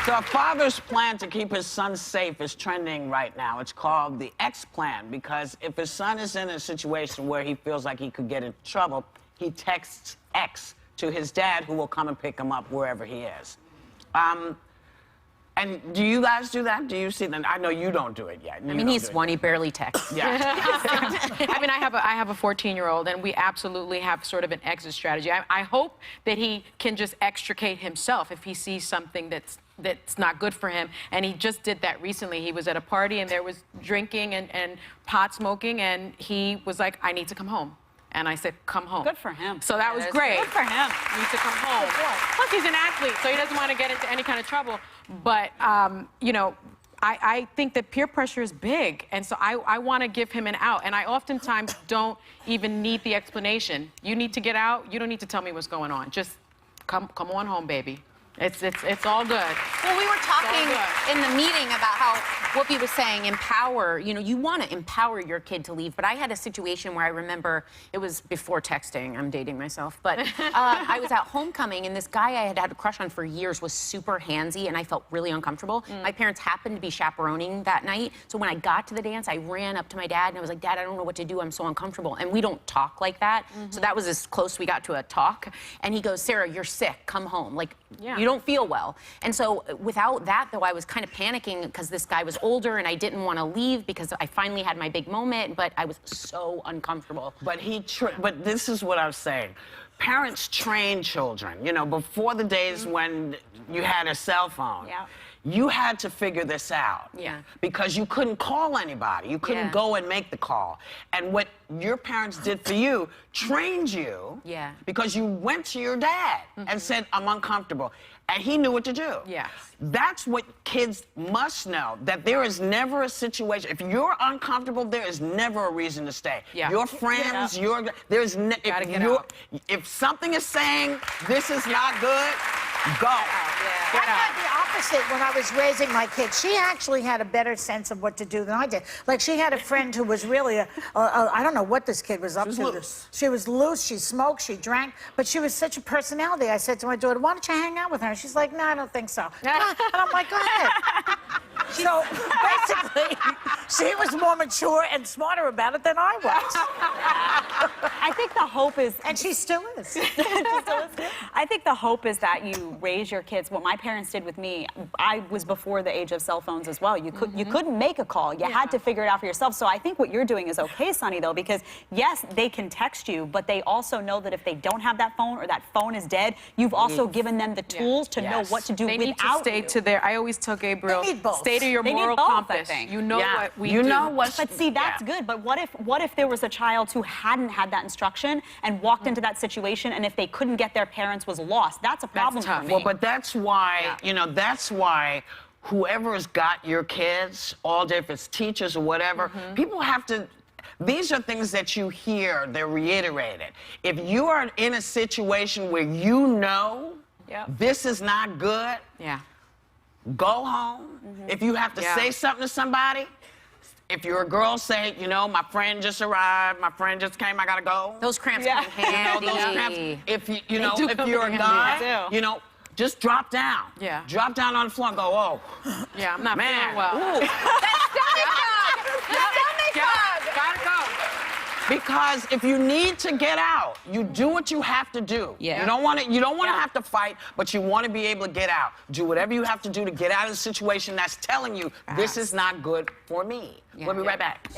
So a father's plan to keep his son safe is trending right now. It's called the X plan, because if his son is in a situation where he feels like he could get into trouble, he texts X to his dad, who will come and pick him up wherever he is. And do you guys do that? Do you see that? I know you don't do it yet. I mean, he's one, he barely texts. Yeah. I mean, I have a 14-year-old, and we absolutely have sort of an exit strategy. I hope that he can just extricate himself if he sees something that's not good for him. And he just did that recently. He was at a party, and there was drinking and pot smoking, and he was like, I need to come home. And I said, come home. Good for him. So that was great. Good for him. He needs to come home. Plus, he's an athlete, so he doesn't want to get into any kind of trouble. But, you know, I think that peer pressure is big, and so I want to give him an out. And I oftentimes don't even need the explanation. You need to get out. You don't need to tell me what's going on. Just come on home, baby. It's all good. Well, we were talking in the meeting about how Whoopi was saying empower. You know, you want to empower your kid to leave. But I had a situation where I remember, it was before texting. I'm dating myself. But I was at homecoming, and this guy I had had a crush on for years was super handsy, and I felt really uncomfortable. My parents happened to be chaperoning that night. So when I got to the dance, I ran up to my dad, and I was like, Dad, I don't know what to do. I'm so uncomfortable. And we don't talk like that. So that was as close we got to a talk. And he goes, Sarah, you're sick. Come home. Like, you don't feel well. And so without that, though, I was kind of panicking because this guy was older and I didn't want to leave because I finally had my big moment, but I was so uncomfortable. But but this is what I was saying. Parents train children. You know, before the days when you had a cell phone, you had to figure this out. Because you couldn't call anybody. You couldn't go and make the call. And what your parents did for you trained you because you went to your dad and said, I'm uncomfortable. And he knew what to do. That's what kids must know, that there is never a situation. If you're uncomfortable, there is never a reason to stay. Your friends, if something is saying this is not good, go. I had the opposite when I was raising my kids. She actually had a better sense of what to do than I did. Like, she had a friend who was really I don't know what this kid was up to. Loose. She was loose, she smoked, she drank, but she was such a personality. I said to my daughter, why don't you hang out with her? And she's like, no, I don't think so. And I'm like, go ahead. So basically, she was more mature and smarter about it than I was. I think the hope is... And she still is. I think the hope is that you raise your kids. What my parents did with me, I was before the age of cell phones as well. You couldn't make a call. You had to figure it out for yourself. So I think what you're doing is okay, Sonny, though, because yes, they can text you, but they also know that if they don't have that phone or that phone is dead, you've also given them the tools to know what to do they without need to stay you. to their, I always tell Gabriel, They need both. stay to your They need moral both, I compass. think. You know what we do. You know what's... But see, that's good. But what if there was a child who hadn't had that instruction and walked into that situation, and if they couldn't get their parents was lost? That's a problem for me. Well, but that's why, you know, that's why whoever's got your kids, all day, if it's teachers or whatever, people have to... These are things that you hear, they're reiterated. If you are in a situation where you know this is not good, go home. If you have to say something to somebody, if you're a girl, say, you know, my friend just arrived, my friend just came, I gotta go. Those cramps come in handy. You know, those cramps. If if you're a guy, you know, just drop down. Drop down on the floor and go, oh. I'm not feeling well. Gotta go. Because if you need to get out, you do what you have to do. You don't want to have to fight, but you want to be able to get out. Do whatever you have to do to get out of the situation that's telling you this is not good for me. We'll be right back.